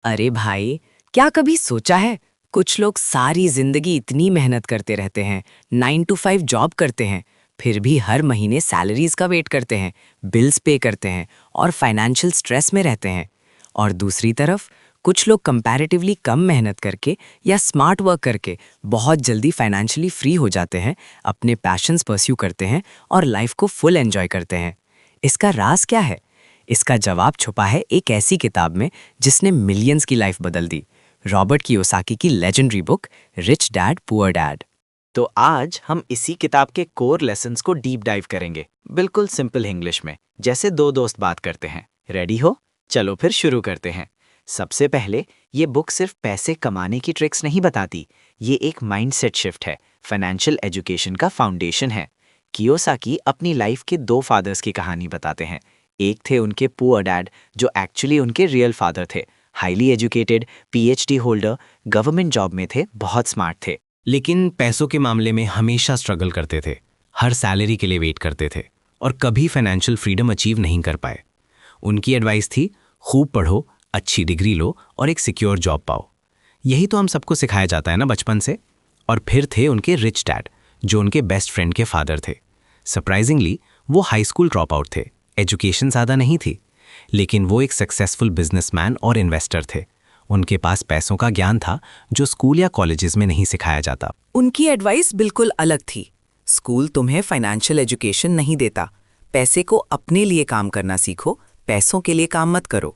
अरे भाई, क्या कभी सोचा है? कुछ लोग सारी जिंदगी इतनी मेहनत करते रहते हैं, 9 to 5 जॉब करते हैं, फिर भी हर महीने सैलरीज का वेट करते हैं, बिल्स पे करते हैं और फाइनेंशियल स्ट्रेस में रहते हैं। और दूसरी तरफ कुछ लोग कंपैरेटिवली कम मेहनत करके या स्मार्ट वर्क करके बहुत जल्दी फाइनेंशियली फ्री हो जाते हैं, अपने पैशंस परस्यू करते हैं और लाइफ को फुल एंजॉय करते हैं। इसका राज क्या है? इसका जवाब छुपा है एक ऐसी किताब में जिसने मिलियंस की लाइफ बदल दी। रॉबर्ट कियोसाकी की legendary book rich dad poor dad. तो आज हम इसी किताब के कोर लेसन्स को डीप डाइव करेंगे, बिल्कुल सिंपल इंग्लिश में, जैसे दो दोस्त बात करते हैं। रेडी हो? चलो फिर शुरू करते हैं। सबसे पहले, ये बुक सिर्फ पैसे कमाने की ट्रिक्स नहीं बताती, ये एक माइंडसेट शिफ्ट है, फाइनेंशियल एजुकेशन का फाउंडेशन है। कियोसाकी अपनी लाइफ के दो फादर्स की कहानी बताते हैं। एक थे उनके पुअर डैड, जो एक्चुअली उनके रियल फादर थे, highly educated, PhD holder, government job में थे, बहुत स्मार्ट थे। लेकिन पैसों के मामले में हमेशा स्ट्रगल करते थे, हर सैलरी के लिए वेट करते थे और कभी फाइनेंशियल फ्रीडम अचीव नहीं कर पाए। उनकी एडवाइस थी, खूब पढ़ो, अच्छी डिग्री लो और एक सिक्योर जॉब पाओ। यही तो हम सबको सिखाया जाता है ना बचपन से। और फिर थे उनके रिच डैड, जो उनके बेस्ट फ्रेंड के फादर थे। सरप्राइजिंगली वो हाई स्कूल ड्रॉप आउट थे, एजुकेशन ज़्यादा नहीं थी, लेकिन वो एक सक्सेसफुल बिजनेसमैन और इन्वेस्टर थे। उनके पास पैसों का ज्ञान था जो स्कूल या कॉलेजेस में नहीं सिखाया जाता। उनकी एडवाइस बिल्कुल अलग थी। स्कूल तुम्हें फाइनेंशियल एजुकेशन नहीं देता, पैसे को अपने लिए काम करना सीखो, पैसों के लिए काम मत करो।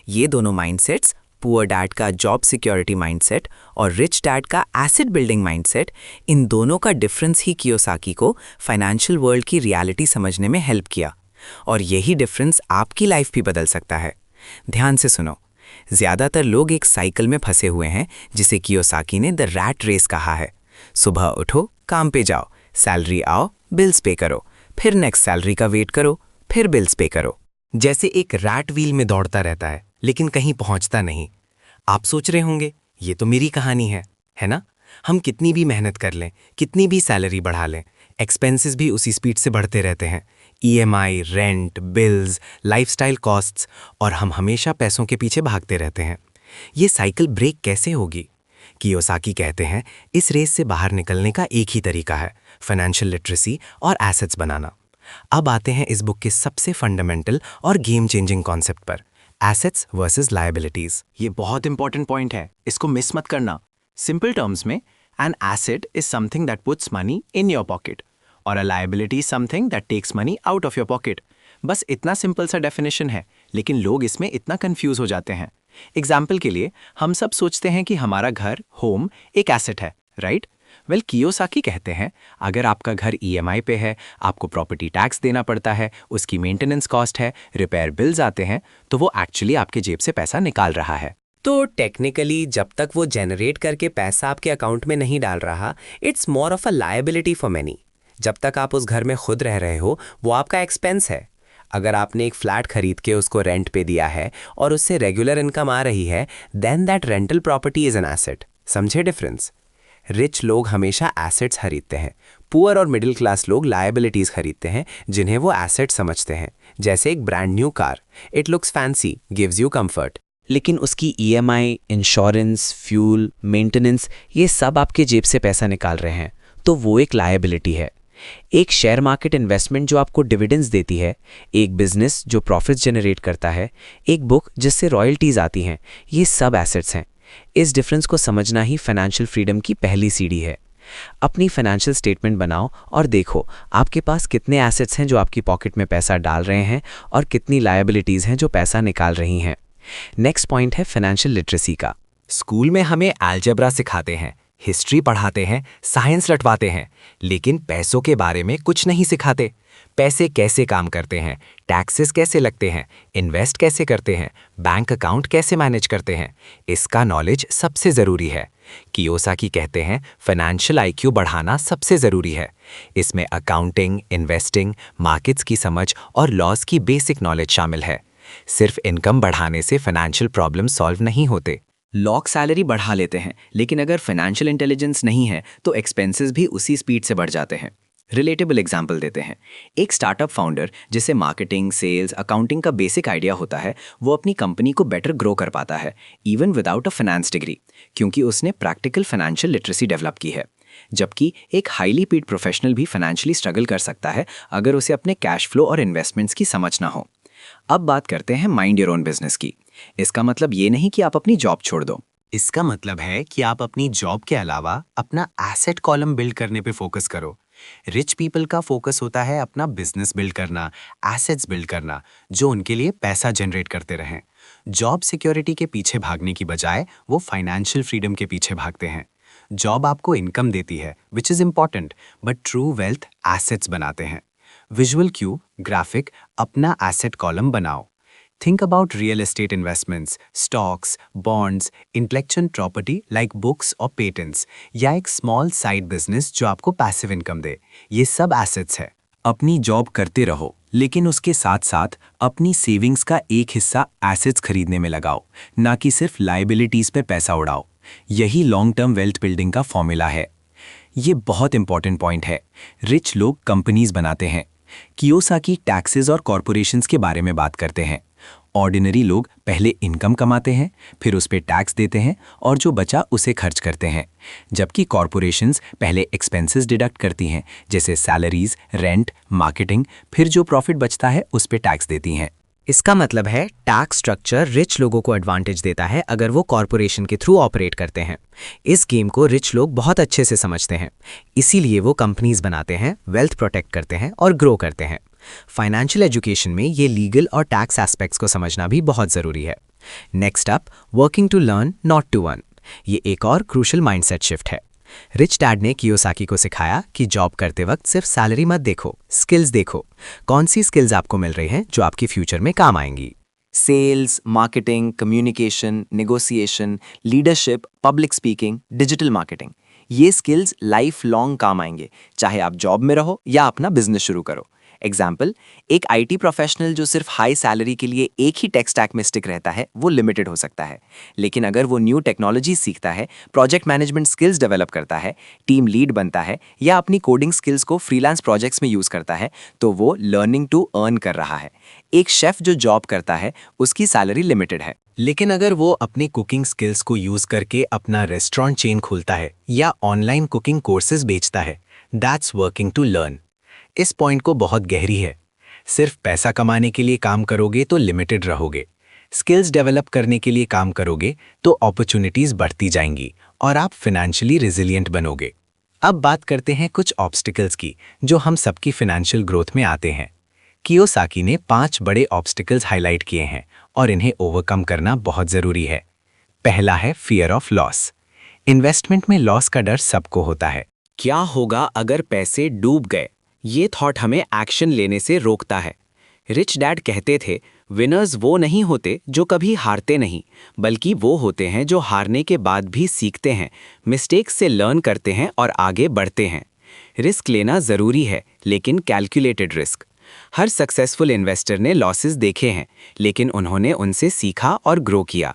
ये दोनों माइंडसेट्स, पुअर डैड का जॉब सिक्योरिटी माइंडसेट और रिच डैड का एसेट बिल्डिंग माइंडसेट, इन दोनों का डिफरेंस ही कियोसाकी को फाइनेंशियल वर्ल्ड की रियलिटी समझने में हेल्प किया। और यही डिफरेंस आपकी लाइफ भी बदल सकता है। ध्यान से सुनो, ज्यादातर लोग एक साइकिल में फंसे हुए हैं जिसे कियोसाकी ने द रैट रेस कहा है। सुबह उठो, काम पे जाओ, सैलरी आओ, बिल्स पे करो, फिर नेक्स्ट सैलरी का वेट करो, फिर बिल्स पे करो। जैसे एक रैट व्हील में दौड़ता रहता है लेकिन कहीं पहुंचता नहीं। आप सोच रहे होंगे, ये तो मेरी कहानी है ना? हम कितनी भी मेहनत कर लें, कितनी भी सैलरी बढ़ा लें, एक्सपेंसेस भी उसी स्पीड से बढ़ते रहते हैं। EMI, rent, bills, lifestyle costs, और हम हमेशा पैसों के पीछे भागते रहते हैं। ये साइकिल ब्रेक कैसे होगी? कियोसाकी कहते हैं, इस रेस से बाहर निकलने का एक ही तरीका है, फाइनेंशियल लिटरेसी और एसेट्स बनाना। अब आते हैं इस बुक के सबसे फंडामेंटल और गेम चेंजिंग कॉन्सेप्ट पर, एसेट्स वर्सेस लायबिलिटीज। ये बहुत इंपॉर्टेंट पॉइंट है, इसको मिस मत करना। सिंपल टर्म्स में, an asset is something that puts money in your pocket और a liability something that takes money out of your pocket. बस इतना सिंपल सा डेफिनेशन है, लेकिन लोग इसमें इतना कंफ्यूज हो जाते हैं। एग्जाम्पल के लिए, हम सब सोचते हैं कि हमारा घर, होम, एक एसेट है, राइट? वेल, कियोसाकी कहते हैं, अगर आपका घर ईएमआई पे है, आपको प्रॉपर्टी टैक्स देना पड़ता है, उसकी मेंटेनेंस कॉस्ट है, रिपेयर बिल्स आते हैं, तो वो एक्चुअली आपके जेब से पैसा निकाल रहा है। तो टेक्निकली जब तक वो जनरेट करके पैसा आपके अकाउंट में नहीं डाल रहा, it's more of a liability for money. जब तक आप उस घर में खुद रह रहे हो, वो आपका एक्सपेंस है। अगर आपने एक फ्लैट खरीद के उसको रेंट पे दिया है और उससे रेगुलर इनकम आ रही है, then that rental property is an asset. समझे डिफरेंस? रिच लोग हमेशा एसेट्स खरीदते हैं, पुअर और मिडिल क्लास लोग लायबिलिटीज खरीदते हैं जिन्हें वो एसेट समझते हैं। जैसे एक brand new car, it looks fancy, gives you comfort, लेकिन उसकी ईएमआई, इंश्योरेंस, फ्यूल, मेंटेनेंस, ये सब आपके जेब से पैसा निकाल रहे हैं, तो वो एक लायबिलिटी है। एक शेयर मार्केट इन्वेस्टमेंट जो आपको डिविडेंड्स देती है, एक बिजनेस जो प्रॉफिट्स जनरेट करता है, एक बुक जिससे रॉयल्टीज आती हैं, ये सब एसेट्स हैं। इस डिफरेंस को समझना ही फाइनेंशियल फ्रीडम की पहली सीढ़ी है। अपनी फाइनेंशियल स्टेटमेंट बनाओ और देखो आपके पास कितने एसेट्स हैं जो आपकी पॉकेट में पैसा डाल रहे हैं और कितनी लायबिलिटीज हैं जो पैसा निकाल रही हैं। नेक्स्ट पॉइंट है फाइनेंशियल लिटरेसी का। स्कूल में हमें अलजेब्रा सिखाते हैं, हिस्ट्री पढ़ाते हैं, साइंस रटवाते हैं, लेकिन पैसों के बारे में कुछ नहीं सिखाते। पैसे कैसे काम करते हैं, टैक्सेस कैसे लगते हैं, इन्वेस्ट कैसे करते हैं, बैंक अकाउंट कैसे मैनेज करते हैं, इसका नॉलेज सबसे ज़रूरी है। कियोसाकी कहते हैं, फाइनेंशियल आईक्यू बढ़ाना सबसे ज़रूरी है। इसमें अकाउंटिंग, इन्वेस्टिंग, मार्केट्स की समझ और लॉज की बेसिक नॉलेज शामिल है। सिर्फ इनकम बढ़ाने से फाइनेंशियल प्रॉब्लम सॉल्व नहीं होते। लोग सैलरी बढ़ा लेते हैं, लेकिन अगर फाइनेंशियल इंटेलिजेंस नहीं है तो एक्सपेंसेस भी उसी स्पीड से बढ़ जाते हैं। रिलेटेबल एग्जाम्पल देते हैं। एक स्टार्टअप फाउंडर जिसे मार्केटिंग, सेल्स, अकाउंटिंग का बेसिक आइडिया होता है, वो अपनी कंपनी को बेटर ग्रो कर पाता है, even without a finance degree, क्योंकि उसने प्रैक्टिकल फाइनेंशियल लिटरेसी डेवलप की है। जबकि एक हाईली पेड प्रोफेशनल भी फाइनेंशियली स्ट्रगल कर सकता है अगर उसे अपने कैश फ्लो और इन्वेस्टमेंट्स की समझ ना हो। अब बात करते हैं माइंड योर ओन बिजनेस की। इसका मतलब ये नहीं कि आप अपनी जॉब छोड़ दो। इसका मतलब है कि आप अपनी जॉब के अलावा अपना एसेट कॉलम बिल्ड करने पे फोकस करो। रिच पीपल का फोकस होता है अपना बिजनेस बिल्ड करना, एसेट्स बिल्ड करना, जो उनके लिए पैसा जनरेट करते रहें। जॉब सिक्योरिटी के पीछे भागने की बजाय वो फाइनेंशियल फ्रीडम के पीछे भागते हैं। जॉब आपको इनकम देती है, which is important, but true wealth assets बनाते हैं। विजुअल क्यू, ग्राफिक, अपना एसेट कॉलम बनाओ। Think about real estate investments, stocks, bonds, intellectual property like books or patents, या एक small side business जो आपको passive income दे। ये सब assets है। अपनी जॉब करते रहो, लेकिन उसके साथ साथ अपनी सेविंग्स का एक हिस्सा एसेट्स खरीदने में लगाओ, ना कि सिर्फ लाइबिलिटीज पे पैसा उड़ाओ। यही लॉन्ग टर्म वेल्थ बिल्डिंग का फॉर्मूला है। ये बहुत इंपॉर्टेंट पॉइंट है। रिच लोग कंपनीज बनाते हैं, कियोसाकी टैक्सेस और कॉरपोरेशंस के बारे में बात करते हैं। ऑर्डिनरी लोग पहले इनकम कमाते हैं, फिर उस पे टैक्स देते हैं और जो बचा उसे खर्च करते हैं, जबकि कॉरपोरेशंस पहले एक्सपेंसेस डिडक्ट करती हैं, जैसे सैलरीज, रेंट, मार्केटिंग, फिर जो प्रॉफिट बचता है उस पे टैक्स देती हैं। इसका मतलब है टैक्स स्ट्रक्चर रिच लोगों को एडवांटेज देता है अगर वो कॉरपोरेशन के थ्रू ऑपरेट करते हैं। इस गेम को रिच लोग बहुत अच्छे से समझते हैं, इसीलिए वो कंपनीज बनाते हैं, वेल्थ प्रोटेक्ट करते हैं और ग्रो करते हैं। फाइनेंशियल एजुकेशन में ये लीगल और टैक्स एस्पेक्ट्स को समझना भी बहुत ज़रूरी है। Next up, working to learn not to earn. ये एक और क्रूशल माइंडसेट शिफ्ट है। रिच डैड ने कियोसाकी को सिखाया कि जॉब करते वक्त सिर्फ सैलरी मत देखो, स्किल्स देखो। कौन सी स्किल्स आपको मिल रही हैं जो आपकी फ्यूचर में काम आएंगी। Sales, marketing, communication, negotiation, leadership, public speaking, digital marketing, ये स्किल्स लाइफ लॉन्ग काम आएंगे, चाहे आप जॉब में रहो या अपना बिजनेस शुरू करो। एग्जाम्पल, एक आईटी प्रोफेशनल जो सिर्फ हाई सैलरी के लिए एक ही टेक स्टैक में स्टिक रहता है, वो लिमिटेड हो सकता है। लेकिन अगर वो न्यू टेक्नोलॉजी सीखता है, प्रोजेक्ट मैनेजमेंट स्किल्स डेवलप करता है, टीम लीड बनता है या अपनी कोडिंग स्किल्स को फ्रीलांस प्रोजेक्ट्स में यूज करता है, तो वो लर्निंग टू अर्न कर रहा है। एक शेफ जो जॉब करता है, उसकी सैलरी लिमिटेड है। लेकिन अगर वो अपने कुकिंग स्किल्स को यूज करके अपना रेस्टोरेंट चेन खोलता है या ऑनलाइन कुकिंग कोर्सेज बेचता है, दैट्स वर्किंग टू लर्न। इस पॉइंट को बहुत गहरी है। सिर्फ पैसा कमाने के लिए काम करोगे तो लिमिटेड रहोगे। स्किल्स डेवलप करने के लिए काम करोगे तो अपॉर्चुनिटीज बढ़ती जाएंगी और आप फाइनेंशियली रिजिलिएंट बनोगे। अब बात करते हैं कुछ ऑब्स्टिकल्स की जो हम सबकी फाइनेंशियल ग्रोथ में आते हैं। कियोसाकी ने 5 बड़े ऑब्स्टिकल्स हाईलाइट किए हैं और इन्हें ओवरकम करना बहुत जरूरी है। पहला है फियर ऑफ लॉस। इन्वेस्टमेंट में लॉस का डर सबको होता है। क्या होगा अगर पैसे डूब गए? ये थॉट हमें एक्शन लेने से रोकता है। रिच डैड कहते थे, विनर्स वो नहीं होते जो कभी हारते नहीं, बल्कि वो होते हैं जो हारने के बाद भी सीखते हैं, मिस्टेक्स से लर्न करते हैं और आगे बढ़ते हैं। रिस्क लेना ज़रूरी है, लेकिन कैलकुलेटेड रिस्क। हर सक्सेसफुल इन्वेस्टर ने लॉसेस देखे हैं, लेकिन उन्होंने उनसे सीखा और ग्रो किया।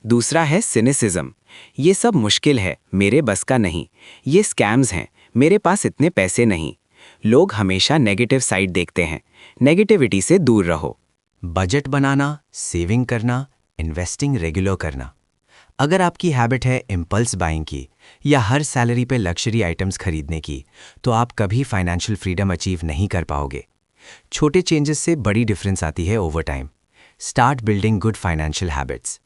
दूसरा है सिनिसिज्म। ये सब मुश्किल है, मेरे बस का नहीं, ये स्कैम्स हैं, मेरे पास इतने पैसे नहीं। लोग हमेशा नेगेटिव साइड देखते हैं। नेगेटिविटी से दूर रहो। बजट बनाना, सेविंग करना, इन्वेस्टिंग रेगुलर करना। अगर आपकी हैबिट है इम्पल्स बाइंग की या हर सैलरी पे लग्जरी आइटम्स खरीदने की, तो आप कभी फाइनेंशियल फ्रीडम अचीव नहीं कर पाओगे। छोटे चेंजेस से बड़ी डिफरेंस आती है over time. Start building good financial habits.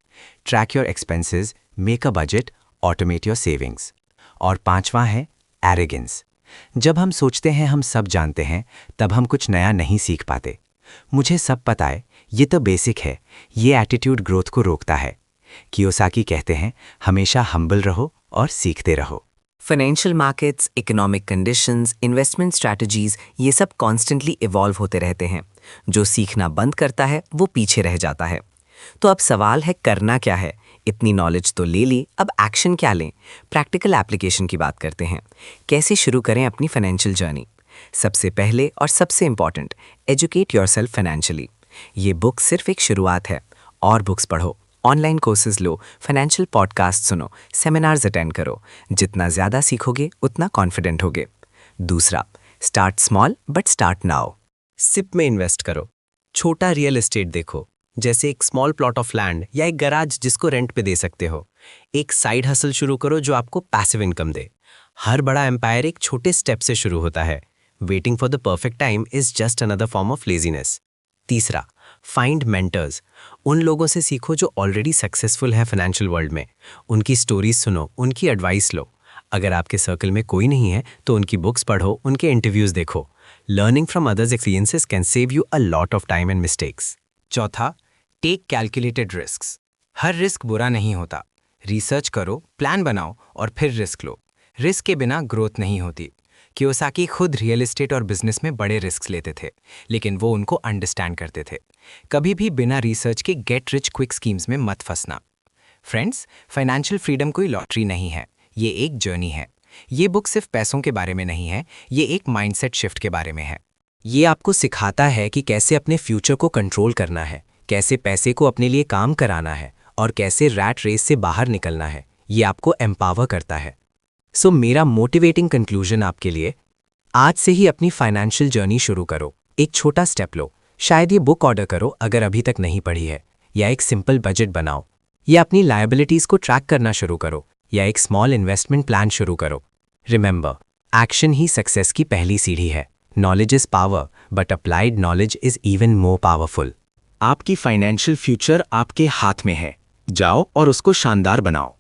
Track your expenses, make a budget, automate your savings. और 5वां है एरोगेंस। जब हम सोचते हैं हम सब जानते हैं, तब हम कुछ नया नहीं सीख पाते। मुझे सब पता है, ये तो बेसिक है, ये एटीट्यूड ग्रोथ को रोकता है। कियोसाकी कहते हैं, हमेशा हम्बल रहो और सीखते रहो। Financial markets, economic conditions, investment strategies, ये सब कॉन्स्टेंटली इवॉल्व होते रहते हैं। जो सीखना बंद करता है वो पीछे रह जाता है। तो अब सवाल है, करना क्या है? इतनी नॉलेज तो ले ली, अब एक्शन क्या लें? प्रैक्टिकल एप्लीकेशन की बात करते हैं। कैसे शुरू करें अपनी फाइनेंशियल जर्नी? सबसे पहले और सबसे इंपॉर्टेंट, एजुकेट योरसेल्फ फाइनेंशियली। ये बुक सिर्फ एक शुरुआत है। और बुक्स पढ़ो, ऑनलाइन कोर्सेज लो, फाइनेंशियल पॉडकास्ट सुनो, सेमिनार्स अटेंड करो। जितना ज़्यादा सीखोगे उतना कॉन्फिडेंट होगे। दूसरा, start small but start now. SIP में इन्वेस्ट करो, छोटा रियल एस्टेट देखो, जैसे एक स्मॉल प्लॉट ऑफ लैंड या एक गैराज जिसको रेंट पे दे सकते हो। एक साइड हसल शुरू करो जो आपको पैसिव इनकम दे। हर बड़ा एम्पायर एक छोटे स्टेप से शुरू होता है। Waiting for the perfect time is just another form of laziness. तीसरा, फाइंड मेंटर्स। उन लोगों से सीखो जो ऑलरेडी सक्सेसफुल है फाइनेंशियल वर्ल्ड में। उनकी स्टोरीज सुनो, उनकी एडवाइस लो। अगर आपके सर्कल में कोई नहीं है तो उनकी बुक्स पढ़ो, उनके इंटरव्यूज देखो। Learning from others experiences can save you a lot of time and mistakes. चौथा, टेक कैलकुलेटेड रिस्क्स। हर रिस्क बुरा नहीं होता। रिसर्च करो, प्लान बनाओ और फिर रिस्क लो। रिस्क के बिना ग्रोथ नहीं होती। कियोसाकी खुद रियल एस्टेट और बिजनेस में बड़े रिस्क लेते थे, लेकिन वो उनको अंडरस्टैंड करते थे। कभी भी बिना रिसर्च के गेट रिच क्विक स्कीम्स में मत फंसना। फ्रेंड्स, फाइनेंशियल फ्रीडम कोई लॉटरी नहीं है, ये एक जर्नी है। ये बुक सिर्फ पैसों के बारे में नहीं है, ये एक माइंडसेट शिफ्ट के बारे में है। ये आपको सिखाता है कि कैसे अपने फ्यूचर को कंट्रोल करना है, कैसे पैसे को अपने लिए काम कराना है और कैसे रैट रेस से बाहर निकलना है। ये आपको एम्पावर करता है। सो मेरा मोटिवेटिंग कंक्लूजन आपके लिए, आज से ही अपनी फाइनेंशियल जर्नी शुरू करो। एक छोटा स्टेप लो, शायद ये बुक ऑर्डर करो अगर अभी तक नहीं पढ़ी है, या एक सिंपल बजट बनाओ, या अपनी लायबिलिटीज को ट्रैक करना शुरू करो, या एक स्मॉल इन्वेस्टमेंट प्लान शुरू करो। रिमेंबर, एक्शन ही सक्सेस की पहली सीढ़ी है। Knowledge is power, but applied knowledge is even more powerful. आपकी फाइनेंशियल फ्यूचर आपके हाथ में है। जाओ और उसको शानदार बनाओ।